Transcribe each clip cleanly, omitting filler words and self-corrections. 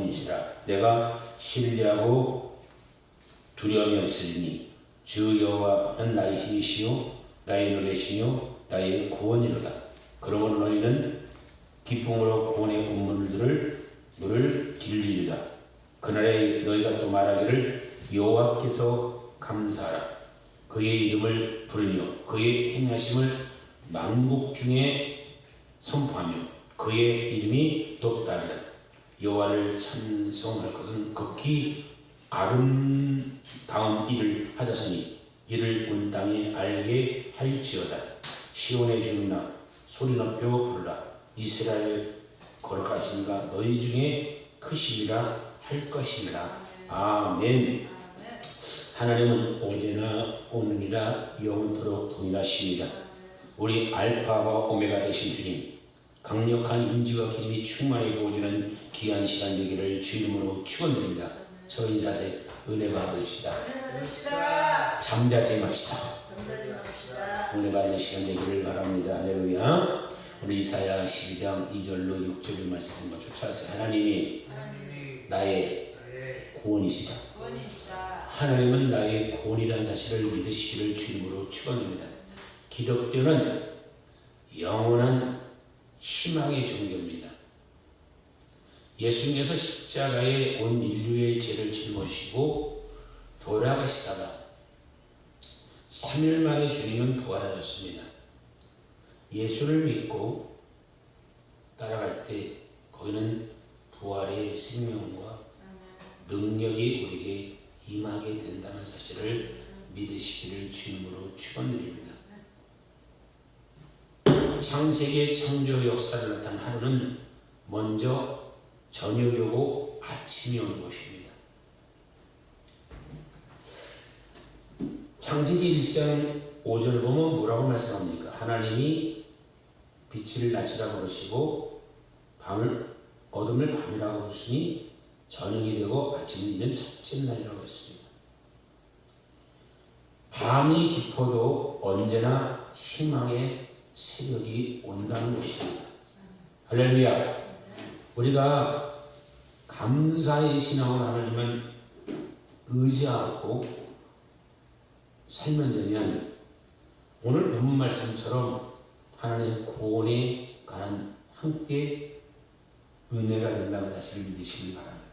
구원이시라. 내가 신뢰하고 두려움이 없으리니 주 여호와는 나의 힘이시요 나의 노래시요 나의 구원이로다. 그러므로 너희는 기쁨으로 구원의 물을 길리리라. 그날에 너희가 또 말하기를 여호와께서 감사하라. 그의 이름을 부르며 그의 행하심을 만국 중에 선포하며 그의 이름이 높다리라. 여호와를 찬송할 것은 극히 아름다운 일을 하자서니 이를 온 땅에 알게 할지어다. 시온의 주민아 소리 높여 부르라. 이스라엘 거룩하시니가 너희 중에 크심이라 할 것이니라. 아멘. 하나님은 어제나 오늘이라 영원토록 동일하십니다. 우리 알파와 오메가 되신 주님, 강력한 인지와 기름이 충만히 부어주는 귀한 시간 되기를 주 이름으로 축원드립니다. 서인 자세 은혜 받으시다. 잠자지 맙시다. 은혜 받는 시간 되기를 바랍니다. 할렐루야. 우리 이사야 12장 2절로 6절의 말씀과 쫓아서 하나님이 나의 구원이시다. 하나님은 나의 구원이라는 사실을 믿으시기를 주님으로 축원합니다. 기독교는 영원한 희망의 종교입니다. 예수님께서 십자가에 온 인류의 죄를 짊어지시고 돌아가시다가 3일 만에 주님은 부활하셨습니다. 예수를 믿고 따라갈 때 거기는 부활의 생명과 능력이 우리에게 임하게 된다는 사실을 믿으시기를 주님으로 축원드립니다. 창세기의 창조 역사를 나타낸 하루는 먼저 저녁이 오고 아침이 오는 것입니다. 창세기 1장 5절을 보면 뭐라고 말씀합니까? 하나님이 빛을 낮이라 부르시고 어둠을 밤이라고 부르시니 저녁이 되고 아침이 되는 첫째 날이라고 했습니다. 밤이 깊어도 언제나 희망의 새벽이 온다는 것입니다. 할렐루야. 우리가 감사의 신앙으로 하나님을 의지하고 살면 되면 오늘 본문 말씀처럼 하나님 구원에 관한 함께 은혜가 된다는 사실을 믿으시기 바랍니다.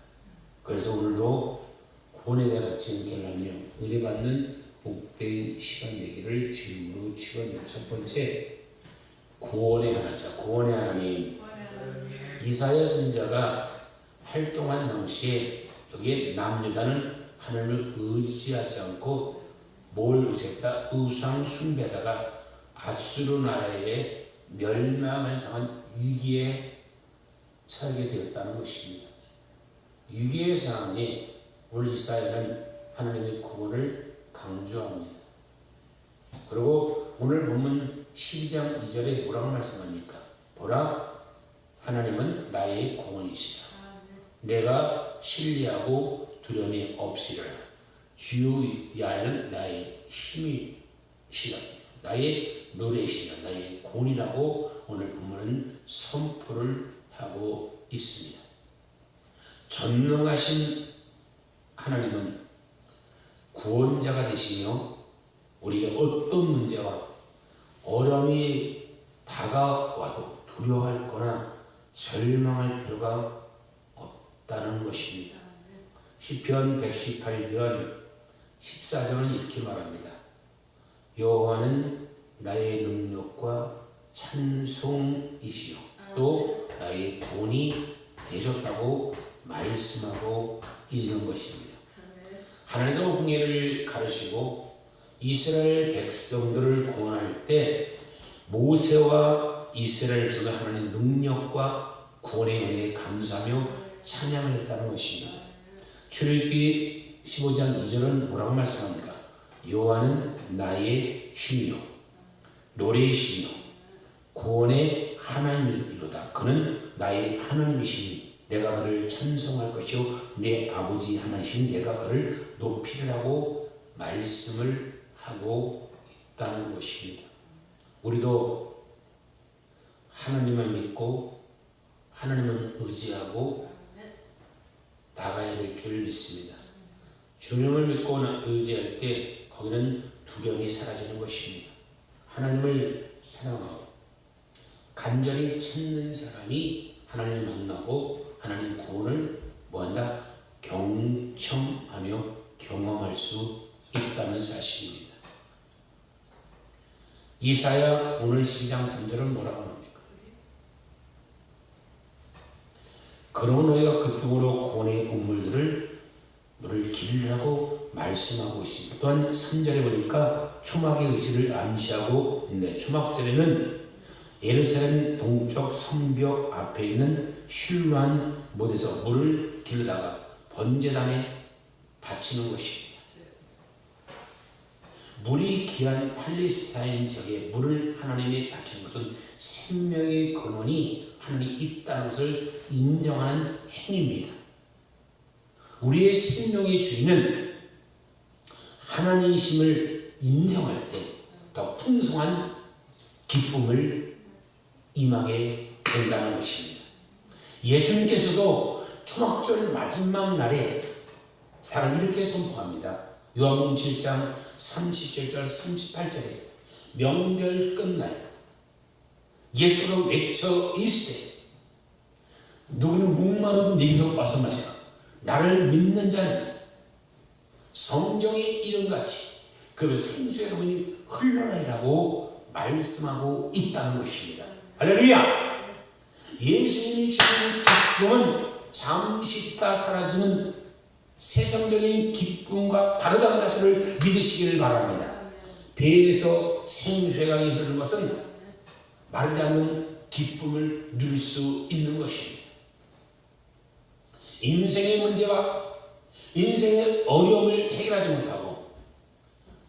그래서 오늘도 구원에 대해 같이 연결하며 은혜 받는 복된 시간 되기를 주님으로 축원합니다. 첫 번째, 구원의 하나님. 구원의 하나님. 이사야 선지자가 활동한 당시에 여기에 남유다는 하나님을 의지하지 않고 뭘 의지했다? 우상 숭배하다가 아수르 나라의 멸망을 당한 위기에 처하게 되었다는 것입니다. 위기의 상황에 오늘 이사야는 하나님의 구원을 강조합니다. 그리고 오늘 본문 12장 2절에 뭐라고 말씀합니까? 보라, 하나님은 나의 구원이시다. 내가 신뢰하고 두려움이 없으리라. 주 여호와는 나의 힘이시다. 나의 노래이시다. 나의 구원이라고 오늘 본문은 선포를 하고 있습니다. 전능하신 하나님은 구원자가 되시며 우리가 어떤 문제와 어려움이 다가와도 두려워할 거나 절망할 필요가 없다는 것입니다. 시편 118편 14절은 이렇게 말합니다. 여호와는 나의 능력과 찬송이시요 또 나의 구원이 되셨다고 말씀하고 있는 것입니다. 하나님도 홍해를 가르시고 이스라엘 백성들을 구원할 때 모세와 이스라엘 백성들 하나님의 능력과 구원의 은혜에 감사하며 찬양을 했다는 것입니다. 출애굽기 15장 2절은 뭐라고 말씀합니까? 여호와는 나의 힘이요 노래이시며 구원의 하나님이로다. 그는 나의 하나님이시니 내가 그를 찬송할 것이요 내 아버지 하나님 내가 그를 높이라고 말씀을 하고 있다는 것입니다. 우리도 하나님만 믿고 하나님을 의지하고 줄 믿습니다. 주님을 믿고 의지할 때 거기는 두려움이 사라지는 것입니다. 하나님을 사랑하고 간절히 찾는 사람이 하나님을 만나고 하나님 구원을 뭐한다? 경청하며 경험할 수 있다는 사실입니다. 이사야 오늘 12장 3절은 뭐라고 합니까? 그러므로 너희가 그쪽으로 구원의 우물들을 물을 기르라고 말씀하고 있습니다. 또한 3절에 보니까 초막의 의지를 암시하고 있는데, 초막절에는 예루살렘 동쪽 성벽 앞에 있는 실로한 못에서 물을 길르다가 번제단에 바치는 것입니다. 물이 귀한 팔레스타인 지역에 물을 하나님이 바치는 것은 생명의 근원이 하나님이 있다는 것을 인정하는 행위입니다. 우리의 생명의 주인은 하나님이심을 인정할 때 더 풍성한 기쁨을 임하게 된다는 것입니다. 예수님께서도 초막절 마지막 날에 사람 이렇게 선포합니다. 요한복음 7장 37절 38절에 명절 끝날 예수가 외쳐 이르시되 누구는 목마르고 내게로 와서 마시라. 나를 믿는 자는 성경의 이름같이 그 생수의 강물이 흘러나리라고 말씀하고 있다는 것입니다. 할렐루야! 예수님이 주시는 기쁨은 잠시 있다 사라지는 세상적인 기쁨과 다르다는 사실을 믿으시기를 바랍니다. 배에서 생수의 강이 흐르는 것은 마르지 않는 기쁨을 누릴 수 있는 것입니다. 인생의 문제와 인생의 어려움을 해결하지 못하고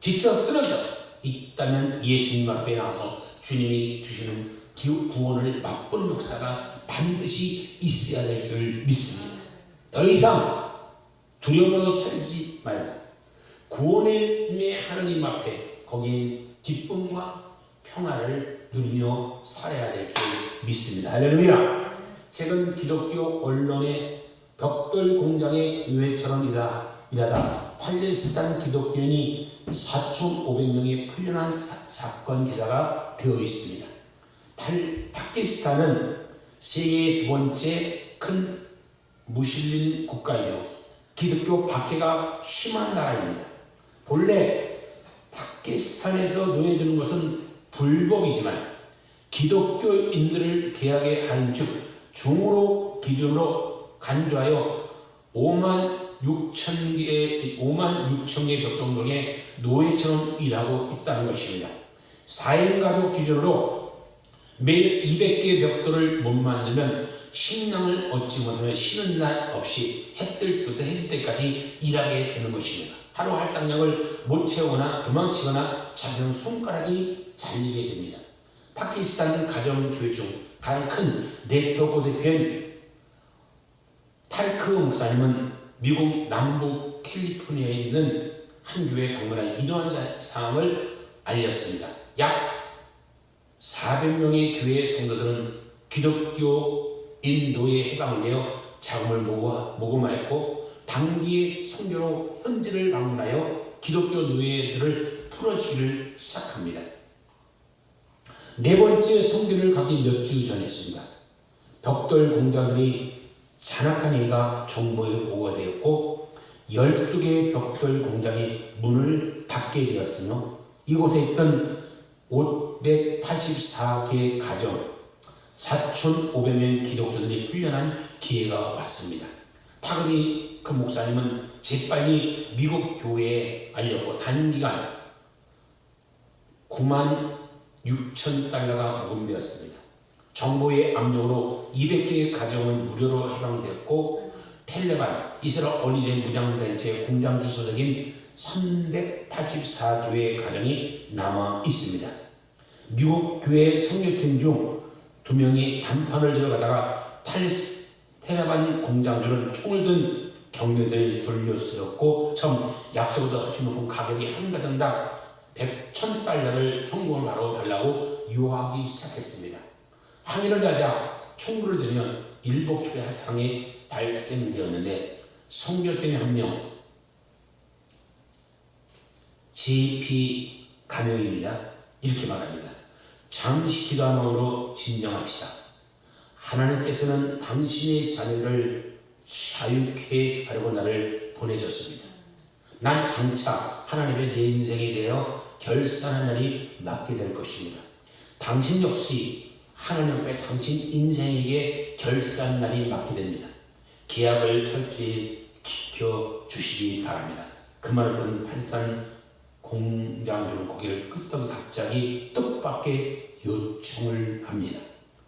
지쳐 쓰러져 있다면 예수님 앞에 나와서 주님이 주시는 구원을 맛보는 역사가 반드시 있어야 될 줄 믿습니다. 더 이상 두려움으로 살지 말고 구원의 하나님 앞에 거긴 기쁨과 평화를 누리며 살아야 될 줄 믿습니다. 할렐루야! 최근 기독교 언론의 벽돌 공장의 의회처럼 일하다 팔레스타인 기독교인이 4,500명이 풀려난 사건 기사가 되어 있습니다. 파키스탄은 세계의 두 번째 큰 무슬림 국가이며 기독교 박해가 심한 나라입니다. 본래 파키스탄에서 노예되는 것은 불법이지만 기독교인들을 계약에 하는 즉 중으로 기준으로 간주하여 5만 6천 개의 벽돌공장에 노예처럼 일하고 있다는 것입니다. 4인 가족 기준으로 매일 200개의 벽돌을 못 만들면 식량을 얻지 못하면 쉬는 날 없이 해 뜰 때부터 해질 때까지 일하게 되는 것입니다. 하루 할당량을 못 채우거나 도망치거나 자기는 손가락이 잘리게 됩니다. 파키스탄 가정교회 중 가장 큰 네트워크 대표인 탈크 목사님은 미국 남부 캘리포니아에 있는 한 교회에 방문한 이러한 상황을 알렸습니다. 약 400명의 교회 성도들은 기독교인 노예 해방을 위하여 자금을 모금하였고 단기의 선교로 현지를 방문하여 기독교 노예들을 풀어주기를 시작합니다. 네 번째 선교를 가기 몇 주 전이었습니다. 벽돌 공장들이 잔악한 예가 정보에 보고가 되었고 12개의 벽돌 공장이 문을 닫게 되었으며 이곳에 있던 584개의 가정 4,500명 기독교들이 풀려난 기회가 왔습니다. 파그리 그 목사님은 재빨리 미국 교회에 알렸고 단기간 9만 6천 달러가 모금되었습니다. 정부의 압력으로 200개의 가정은 무료로 해방되었고 텔레반, 이스라엘 어린이집 무장단체 공장 주소적인 384교회의 가정이 남아 있습니다. 미국 교회 성교팀 중 2명이 단판을 들어가다가 텔레반 공장주는 총을 든 경비원들이 돌려쓰였고 처음 약속보다 훨씬 높은 가격이 한 가정당 100,000달러를 현금을 바로 달라고 요하기 시작했습니다. 항의를 하자 총구를 들면 7척의 살상이 발생되었는데 성결병의 한 명, JP 가명입니다. 이렇게 말합니다. 잠시 기도한 마음으로 진정합시다. 하나님께서는 당신의 자녀를 자유케 하려고 나를 보내줬습니다. 난 장차 하나님의 내 인생에 대하여 결산한 날이 맞게 될 것입니다. 당신 역시 하나님 앞에 당신 인생에게 결산 날이 맞게 됩니다. 계약을 철저히 지켜주시기 바랍니다. 그 말을 듣는 8단 공장주는 고개를 끄덕이 갑자기 뜻밖의 요청을 합니다.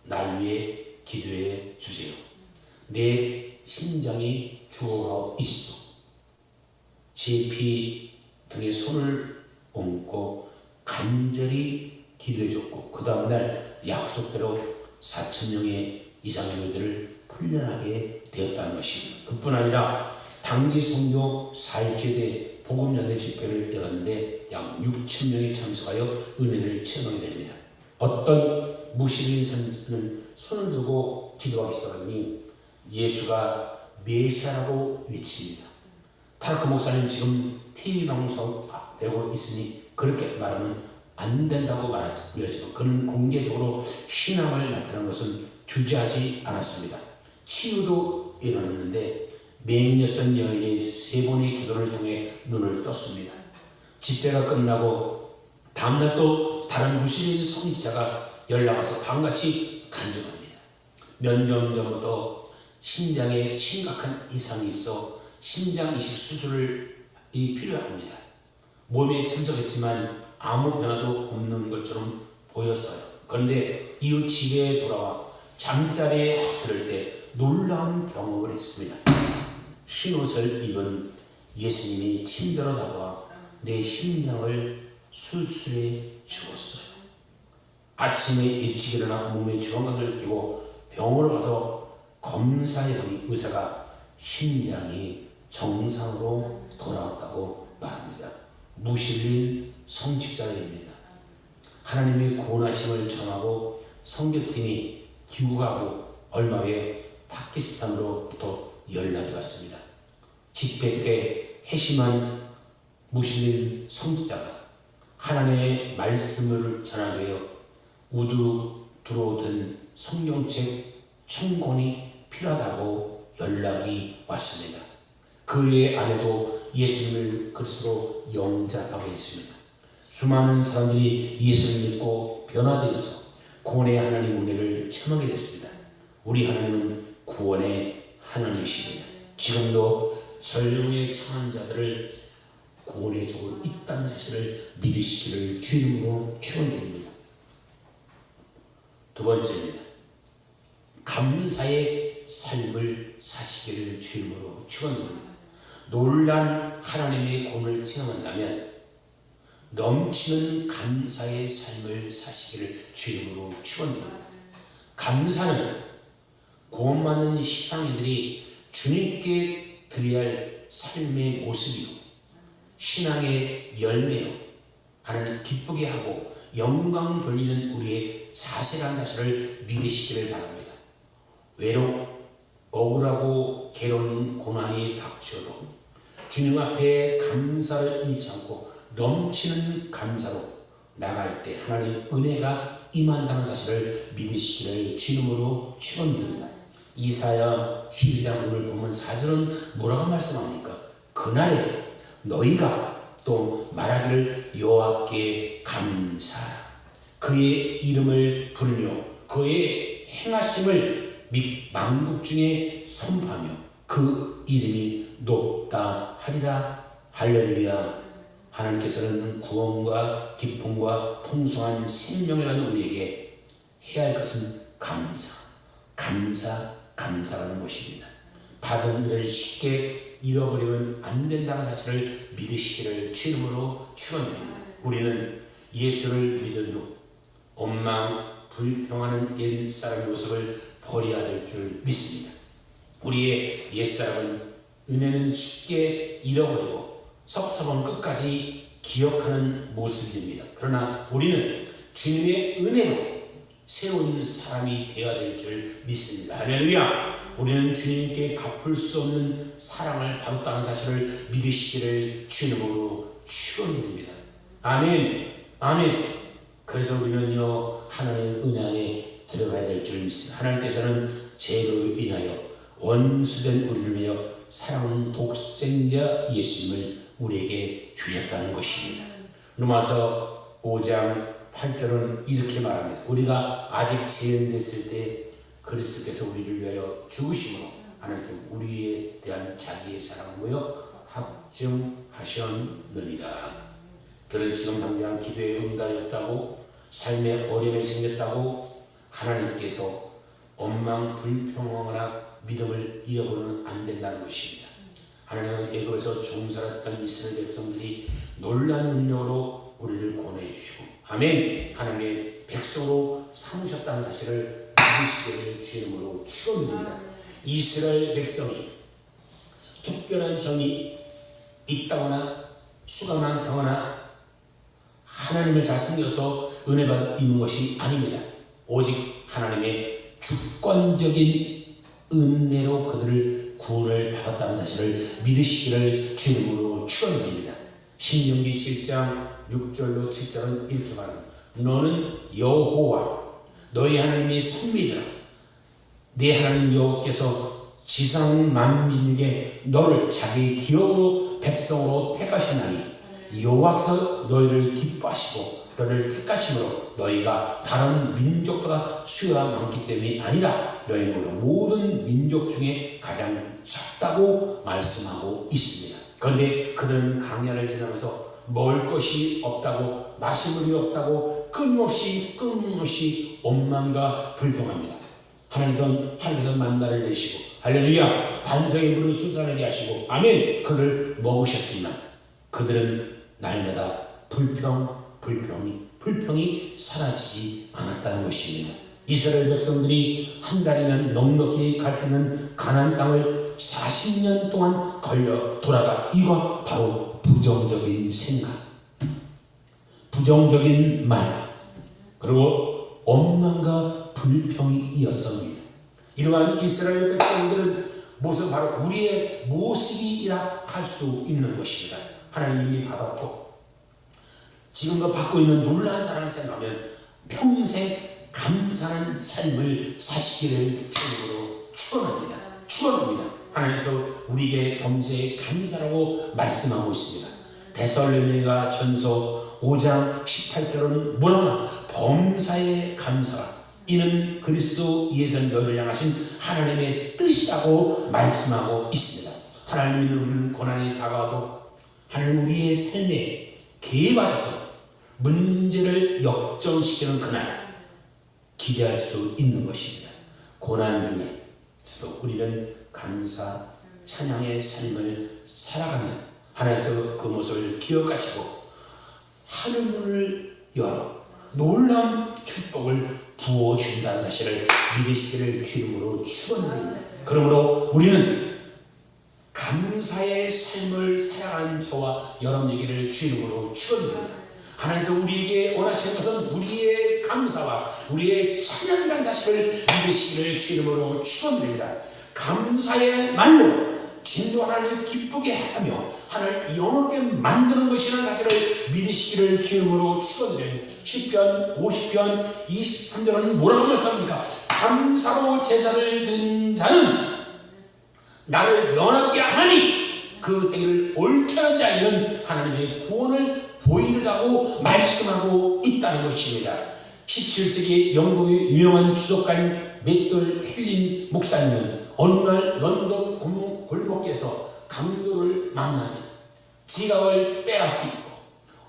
날 위해 기도해 주세요. 내 심장이 죽어가고 있어. JP 등에 손을 얹고 간절히 기도해줬고 그 다음날 약속대로 4,000명의 이상교회들을 훈련하게 되었다는 것입니다. 그뿐 아니라 단기 선교 4일째 복음연대 집회를 열었는데 약 6,000명이 참석하여 은혜를 체험하게 됩니다. 어떤 무슬림 선생님은 손을 들고 기도하기 시작하니 예수가 메시아라고 외칩니다. 타라크 목사님 지금 TV 방송 되고 있으니 그렇게 말하면 안 된다고 말했지만 그는 공개적으로 신앙을 나타내는 것은 주저하지 않았습니다. 치유도 일어났는데 맹인이었던 여인이 3번의 기도를 통해 눈을 떴습니다. 집회가 끝나고 다음날 또 다른 무슬림 성직자가 연락와서 다음같이 간증합니다. 몇 년 전부터 심장에 심각한 이상이 있어 심장 이식 수술이 필요합니다. 몸에 참석했지만 아무 변화도 없는 것처럼 보였어요. 그런데 이후 집에 돌아와 잠자리에 들을 때 놀라운 경험을 했습니다. 흰옷을 입은 예수님이 침대로 나와 내 심장을 수술해 주었어요. 아침에 일찍 일어나 몸에 주황것을 끼고 병원을 가서 검사해보니 의사가 심장이 정상으로 돌아왔다고 말합니다. 무슬림 성직자입니다. 하나님의 구원하심을 전하고 선교팀이 귀국하고 얼마 후에 파키스탄으로부터 연락이 왔습니다. 집회 때 회심한 무슬림 성직자가 하나님의 말씀을 전하기 위해 우두로 든 성경책 1000권이 필요하다고 연락이 왔습니다. 그의 아내도 예수님을 그리스도로 영접하게 했습니다. 수많은 사람들이 예수님을 믿고 변화되어서 구원의 하나님 은혜를 체험하게 됐습니다. 우리 하나님은 구원의 하나님이십니다. 지금도 전령의 처한 자들을 구원해주고 있다는 사실을 믿으시기를 주님으로 축원드립니다. 두 번째입니다. 감사의 삶을 사시기를 주님으로 축원드립니다. 놀란 하나님의 구원을 체험한다면 넘치는 감사의 삶을 사시기를 주님으로 축원드립니다. 감사는 구원받는 신앙인들이 주님께 드려야 할 삶의 모습이고 신앙의 열매요. 하나님 기쁘게 하고 영광 돌리는 우리의 자세라는 사실을 믿으시기를 바랍니다. 억울하고 괴로운 고난이 닥쳐도 주님 앞에 감사를 잊지 않고 넘치는 감사로 나갈 때 하나님의 은혜가 임한다는 사실을 믿으시기를 주님으로 축원드립니다. 이사야 12장 오늘 보면 4절은 뭐라고 말씀합니까? 그날에 너희가 또 말하기를 여호와께 감사하라. 그의 이름을 부르며 그의 행하심을 및 만국 중에 선포하며 그 이름이 높다 하리라. 할렐루야. 하나님께서는 구원과 기쁨과 풍성한 생명이라는 우리에게 해야 할 것은 감사라는 것입니다. 받은 은혜를 쉽게 잃어버리면 안 된다는 사실을 믿으시기를 주님으로 축원드립니다. 우리는 예수를 믿은 후 원망, 불평하는 옛사람의 모습을 버려야 될 줄 믿습니다. 우리의 옛사람은 은혜는 쉽게 잃어버리고 섭섭한 끝까지 기억하는 모습입니다. 그러나 우리는 주님의 은혜로 세운 사람이 되어야 될 줄 믿습니다. 할렐루야. 우리는 주님께 갚을 수 없는 사랑을 받았다는 사실을 믿으시기를 주님으로 축원드립니다. 아멘. 아멘. 그래서 우리는요 하나님의 은혜 안에 들어가야 될 줄 믿습니다. 하나님께서는 죄로 인하여 원수된 우리를 위하여 사랑하는 독생자 예수님을 우리에게 주셨다는 것입니다. 로마서 5장 8절은 이렇게 말합니다. 우리가 아직 죄인됐을 때 그리스도께서 우리를 위하여 죽으심으로 하나님께서 우리에 대한 자기의 사랑을 확증하셨느니라. 그는 지금 당장 기도에 응답했다고 삶에 어려움이 생겼다고 하나님께서 원망불평하거나 믿음을 잃어버리면 안 된다는 것입니다. 하나님은 애굽에서 종살았던 이스라엘 백성들이 놀란 능력으로 우리를 구원해주시고 아멘 하나님의 백성으로 삼으셨다는 사실을 믿으시기를 주님으로 축원드립니다. 이스라엘 백성이 특별한 정이 있다거나 수가 많다거나 하나님을 잘 섬겨서 은혜가 있는 것이 아닙니다. 오직 하나님의 주권적인 은혜로 그들을 구원을 받았다는 사실을 믿으시기를 주님으로 축원드립니다. 신명기 7장 6절로 7절은 이렇게 말합니다. 너는 여호와 너희 하나님의 선미라. 내 하나님 여호와께서 지상 만민에게 너를 자기 기업으로 백성으로 택하셨나니 여호와께서 너희를 기뻐하시고 너를 택하심으로 너희가 다른 민족보다 수가 많기 때문이 아니라 너희는 모든 민족 중에 가장 작다고 말씀하고 있습니다. 그런데 그들은 광야를 지나면서 먹을 것이 없다고 마실 물이 없다고 끊임없이 원망과 불평합니다. 하나님께서 만나를 내시고 할렐루야 반석의 물을 솟아나게 하시고 아멘 그를 먹으셨지만 그들은 날마다 불평이 사라지지 않았다는 것입니다. 이스라엘 백성들이 한 달이면 넉넉히 갈 수 있는 가나안 땅을 40년 동안 걸려 돌아가 이거 바로 부정적인 생각, 부정적인 말 그리고 원망과 불평이었습니다. 이러한 이스라엘 백성들은 모습 바로 우리의 모습이라 할 수 있는 것입니다. 하나님이 받았고 지금도 받고 있는 놀라운 사랑을 생각하면 평생 감사한 삶을 사시기를 주님으로 축원합니다. 하나님께서 우리에게 범사에 감사라고 말씀하고 있습니다. 데살로니가 전서 5장 18절은 뭐라나 범사에 감사라 이는 그리스도 예수 너를 향하신 하나님의 뜻이라고 말씀하고 있습니다. 하나님은 우리는 고난이 다가와도 하나님 우리의 삶에 개입하셔서 문제를 역전시키는 그날 기대할 수 있는 것입니다. 고난 중에서도 우리는 감사 찬양의 삶을 살아가며 하나님께서 그 모습을 기억하시고 하늘문을 열어 놀라운 축복을 부어준다는 사실을 믿으시기를 주님으로 축원드립니다. 그러므로 우리는 감사의 삶을 살아가는 저와 여러분에게를 주님으로 축원드립니다. 하나님께서 우리에게 원하시는 것은 우리의 감사와 우리의 찬양이라는 사실을 믿으시기를 주님으로 축원드립니다. 감사의 말로 진도 하나님을 기쁘게 하며 하나님을 영원하게 만드는 것이라는 사실을 믿으시기를 주님으로 축원드립니다. 시편 50편 23절은 뭐라고 말씀합니까? 감사로 제사를 드린 자는 나를 연합게 하나니 그 해를 옳게 하는 자에게는 하나님의 구원을 보이리라고 말씀하고 있다는 것입니다. 17세기 영국의 유명한 주석가인 맷돌 힐린 목사님은 어느 날 런던 골목에서 강도를 만납니다. 지갑을 빼앗기고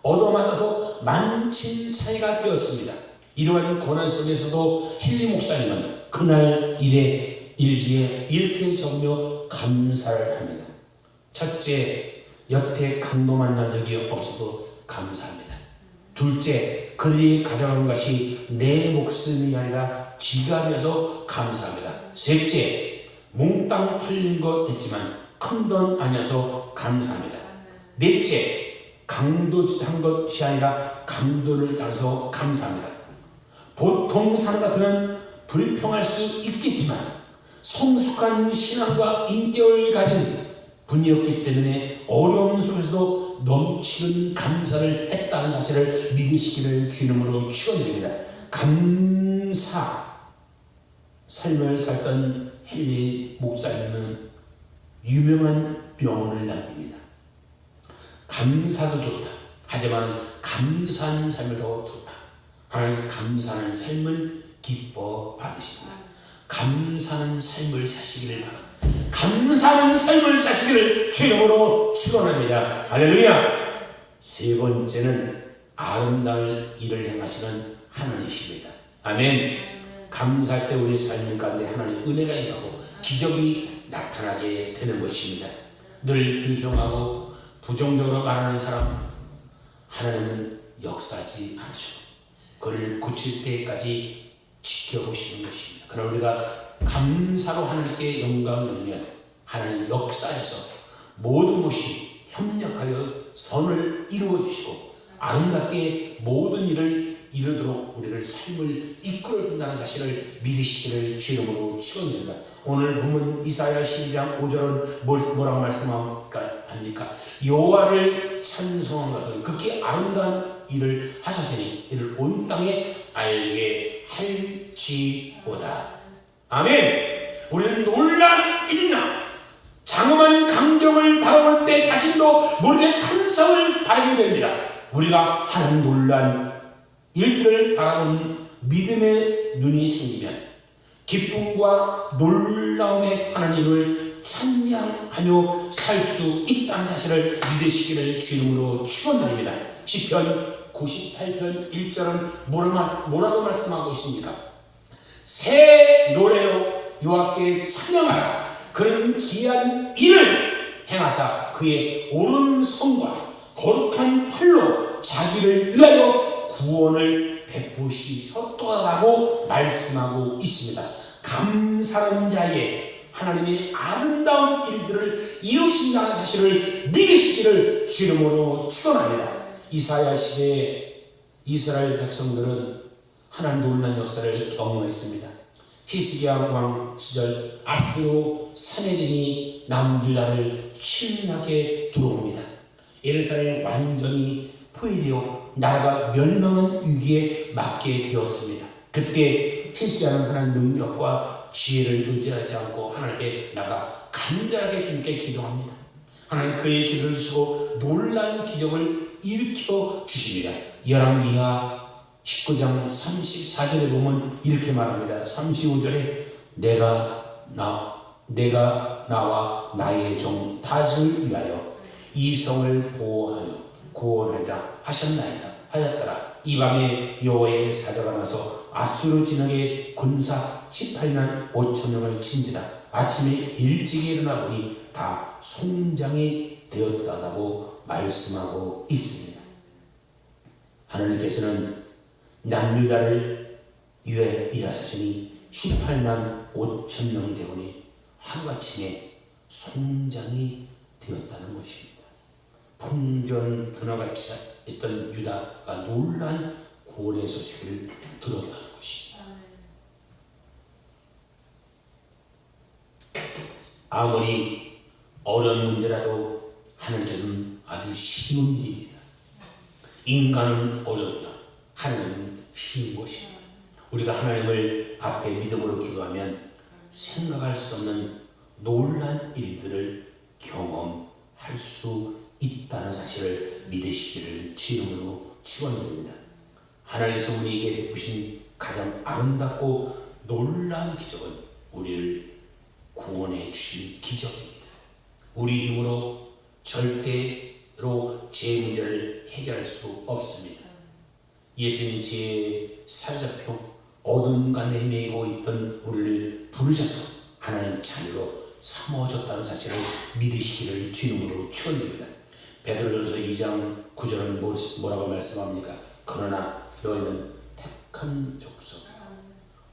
얻어맞아서 만친 차이가 되었습니다. 이러한 고난 속에서도 힐린 목사님은 그날 일기에 이렇게 적으며 감사를 합니다. 첫째, 여태 강도 만난 적이 없어도 감사합니다. 둘째, 그들이 가져간 것이 내 목숨이 아니라 지갑이어서 감사합니다. 셋째, 몽땅 털린 것 했지만 큰 돈 아니어서 감사합니다. 넷째, 강도한 것이 아니라 강도를 당해서 감사합니다. 보통 사람 같으면 불평할 수 있겠지만 성숙한 신앙과 인격을 가진 분이었기 때문에 어려움 속에서도 넘치는 감사를 했다는 사실을 믿으시기를 주 이름으로 축원드립니다. 감사 삶을 살던 헨리 목사님은 유명한 명언을 남깁니다. 감사도 좋다. 하지만 감사하는 삶을 더 좋다. 하나님 감사하는 삶을 기뻐 받으신다. 감사하는 삶을 사시기를 바랍니다. 감사하는 삶을 사시기를 주 이름으로 축원합니다. 할렐루야. 세 번째는 아름다운 일을 행하시는 하나님이십니다. 아멘. 감사할 때 우리 삶 가운데 하나님의 은혜가 임하고 기적이 나타나게 되는 것입니다. 늘 불평하고 부정적으로 말하는 사람 하나님은 역사하지 않으시고 그를 고칠 때까지 지켜보시는 것입니다. 그러나 우리가 감사로 하나님께 영광을 돌리면 하나님 역사에서 모든 것이 협력하여 선을 이루어 주시고 아름답게 모든 일을 이루도록 우리를 삶을 이끌어 준다는 사실을 믿으시기를 주 이름으로 축원드립니다. 오늘 본문 이사야 12장 5절은 뭐라고 말씀합니까? 여호와를 찬송한 것은 극히 아름다운 일을 하셨으니 이를 온 땅에 알게 할지어다. 아멘. 우리는 놀라운 일이나 장엄한 광경을 바라볼 때 자신도 모르게 탄성을 바라게 됩니다. 우리가 하는 놀라운 일들을 바라보는 믿음의 눈이 생기면 기쁨과 놀라움의 하나님을 찬양하며 살 수 있다는 사실을 믿으시기를 주 이름으로 축원드립니다. 시편 98편 1절은 뭐라고 말씀하고 있습니까? 새 노래로 여호와께 찬양하라. 그는 기이한 일을 행하사 그의 옳은 성과 거룩한 팔로 자기를 위하여 구원을 베푸시셨다라고 말씀하고 있습니다. 감사한 자의 하나님의 아름다운 일들을 이루신다는 사실을 믿으시기를 주 이름으로 축원합니다. 이사야 시대에 이스라엘 백성들은 하나님 놀라운 역사를 경험했습니다. 히스기야 왕 시절 아스로 사내림이 남유다를 침략해 들어옵니다. 예루살렘이 완전히 포위되어 나라가 멸망한 위기에 맞게 되었습니다. 그때 히스기야는 하나님의 능력과 지혜를 의지하지 않고 하나님께 나가 간절하게 주님께 기도합니다. 하나님 그의 기도를 주시고 놀라운 기적을 일으켜 주십니다. 열왕기하 19장 34절에 보면 이렇게 말합니다. 35절에 내가 나와 나의 종 다윗을 위하여 이 성을 보호하여 구원하리라 하였더라. 이 밤에 여호와의 사자가 나서 아수르 진영의 군사 18만 5천 명을 친지라. 아침에 일찍 일어나 보니 다 송장이 되었다고 말씀하고 있습니다. 하나님께서는 남유다를 위해 일하셨으니 18만 5천 명이 되오니 하루아침에 송장이 되었다는 것입니다. 풍전 드나같이 있던 유다가 놀란 구원의 소식을 들었다는 것입니다. 아무리 어려운 문제라도 하나님께는 아주 쉬운 일입니다. 인간은 어렵다. 하나님은 쉬운 것입니다. 우리가 하나님을 앞에 믿음으로 기도하면 생각할 수 없는 놀란 일들을 경험할 수 있다는 사실을 믿으시기를 주 이름으로 축원드립니다. 하나님께서 우리에게 베푸신 가장 아름답고 놀라운 기적은 우리를 구원해 주신 기적입니다. 우리 힘으로 절대로 제 문제를 해결할 수 없습니다. 예수님 죄에 사로잡혀 어두운 간에 헤매고 있던 우리를 부르셔서 하나님 자녀로 삼어줬다는 사실을 믿으시기를 주 이름으로 축원드립니다. 베드로전서 2장 9절은 뭐라고 말씀합니까? 그러나 너희는 택한 족속,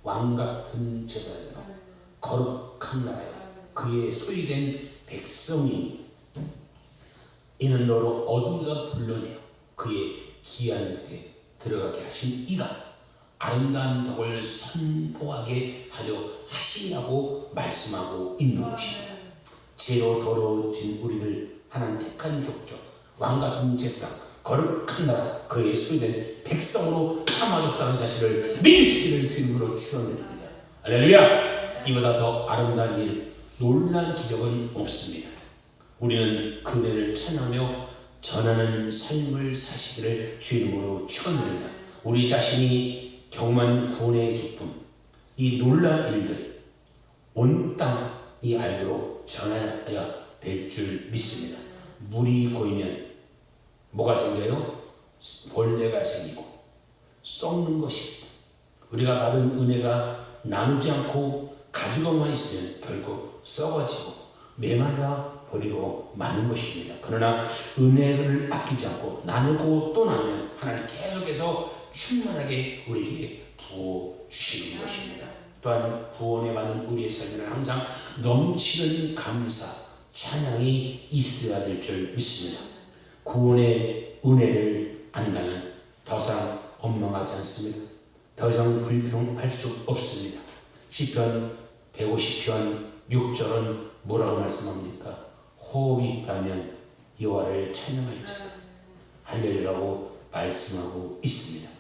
왕같은 제사장이요 거룩한 나라요 그의 소유된 백성이니 이는 너로 어둠에서 불러내어 그의 기이한 데 들어가게 하신 이가 아름다운 덕을 선포하게 하려 하시라고 말씀하고 있는 것입니다. 죄로 더러워진 우리를 하나님 택한 족족, 왕같은 제사장, 거룩한 나라, 그의 소유된 백성으로 삼아줬다는 사실을 믿으시기를 주님으로 축원드립니다. 할렐루야! 이보다 더 아름다운 일, 놀라운 기적은 없습니다. 우리는 그 은혜를 찬양하며 전하는 삶을 사시기를 주님으로 축원드립니다. 우리 자신이 경험한 구원의 기쁨, 이 놀라운 일들 온 땅이 알도록 전해야 될 줄 믿습니다. 물이 고이면 뭐가 생겨요? 벌레가 생기고 썩는 것입니다. 우리가 받은 은혜가 나누지 않고 가지고만 있으면 결국 썩어지고 메말라 버리고 마는 것입니다. 그러나 은혜를 아끼지 않고 나누고 또 나누면 하나님 계속해서 충만하게 우리에게 부어주시는 것입니다. 또한 구원에 받는 우리의 삶에는 항상 넘치는 감사, 찬양이 있어야 될 줄 믿습니다. 구원의 은혜를 안다면 더 이상 원망하지 않습니다. 더 이상 불평할 수 없습니다. 시편 150편 6절은 뭐라고 말씀합니까? 호흡이 있다면 여호와를 찬양할지어다 할렐루야라고 말씀하고 있습니다.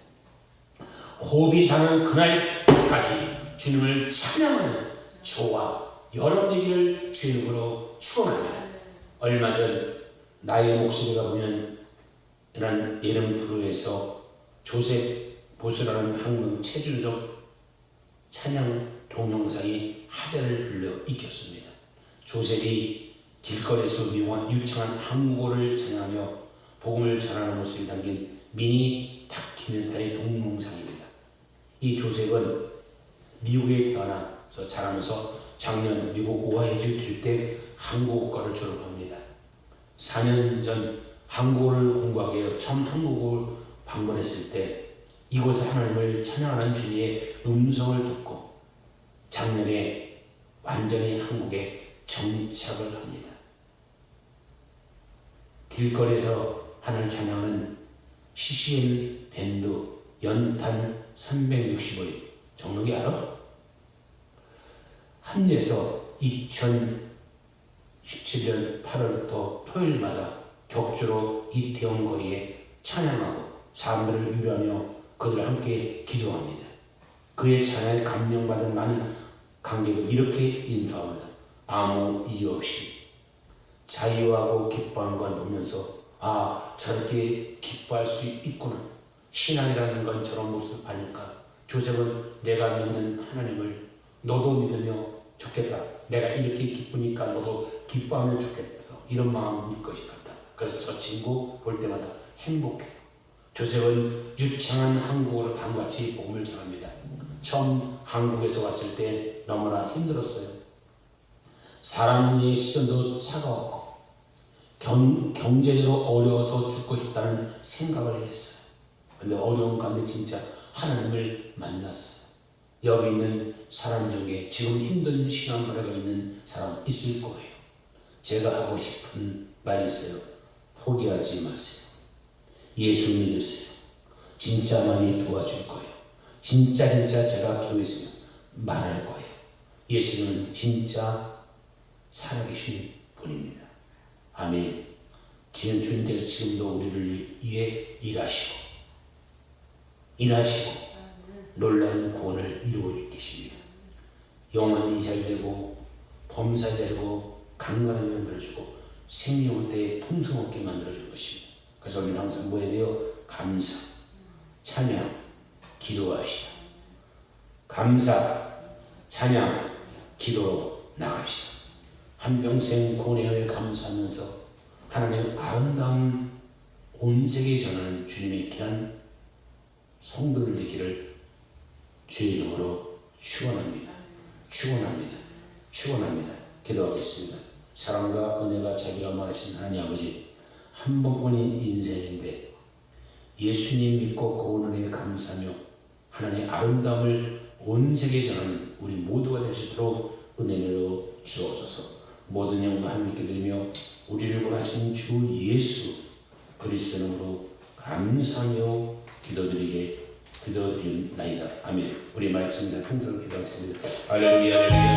호흡이 닿는 그날까지 주님을 찬양하는 저와 여러분에게를 주님으로 축원합니다. 얼마 전 나의 목소리가 보면 이런 예능 프로에서 조셉 보스라는 한국 최준석 찬양 동영상이 화제를 불러 일으켰습니다. 조셉이 길거리에서 유창한 한국어를 찬양하며 복음을 전하는 모습이 담긴 미니 다큐멘터리 동영상입니다. 이 조셉은 미국에 태어나서 자라면서 작년 미국 오하이오 줄 때 한국어과를 졸업합니다. 4년 전 한국어를 공부하기 위해 처음 한국을 방문했을 때 이곳에 하나님을 찬양하는 주님의 음성을 듣고 작년에 완전히 한국에 정착을 합니다. 길거리에서 하는 찬양은 CCM 밴드 연탄 365일 정록이 알아? 합리에서 2017년 8월부터 토요일마다 격주로 이태원 거리에 찬양하고 사람들을 위로하며 그들과 함께 기도합니다. 그의 찬양에 감명받은 많은 관객은 이렇게 인도합니다. 아무 이유 없이 자유하고 기뻐하는 걸 보면서 저렇게 기뻐할 수 있구나. 신앙이라는 건 저런 모습 아닐까. 조셉은 내가 믿는 하나님을 너도 믿으면 좋겠다. 내가 이렇게 기쁘니까 너도 기뻐하면 좋겠다. 이런 마음일 것이 같다. 그래서 저 친구 볼 때마다 행복해요. 조셉은 유창한 한국어로 다음같이 복음을 전합니다. 처음 한국에서 왔을 때 너무나 힘들었어요. 사람의 시선도 차가웠고 경제적으로 어려워서 죽고 싶다는 생각을 했어요. 근데 어려운 가운데 진짜 하나님을 만났어요. 여기 있는 사람 중에 지금 힘든 시간 보내고 있는 사람 있을 거예요. 제가 하고 싶은 말이 있어요. 포기하지 마세요. 예수 믿으세요. 진짜 많이 도와줄 거예요. 진짜 제가 교회에서 말할 거예요. 예수는 진짜 살아계신 분입니다. 아멘. 주님께서 지금도 우리를 위해 일하시고 놀라운 구원을 이루어 계십니다. 영혼이 잘되고 범사 잘되고 강건하게 만들어주고 생명을 때 풍성하게 만들어줄 것입니다. 그래서 우리는 항상 뭐 해야 돼요? 감사, 찬양, 기도합시다. 감사, 찬양, 기도로 나갑시다. 한평생 구원의 은혜에 감사하면서 하나님의 아름다운 온 세계에 전하는 주님의 귀한 성도를 되기를 주의 이름으로 축원합니다. 기도하겠습니다. 사랑과 은혜가 자비가 많으신 하나님 아버지, 한 번뿐인 인생인데 예수님 믿고 구원 은혜에 감사하며 하나님의 아름다움을 온 세계에 전하는 우리 모두가 될 수 있도록 은혜로 주옵소서. 모든 영광 함께 드리며 우리를 구하신 주 예수 그리스도 이름으로 감사하며 기도드리게 기도드리나이다. 아멘. 우리 말씀을 통해서 기도하겠습니다. 할렐루야. 할렐루야.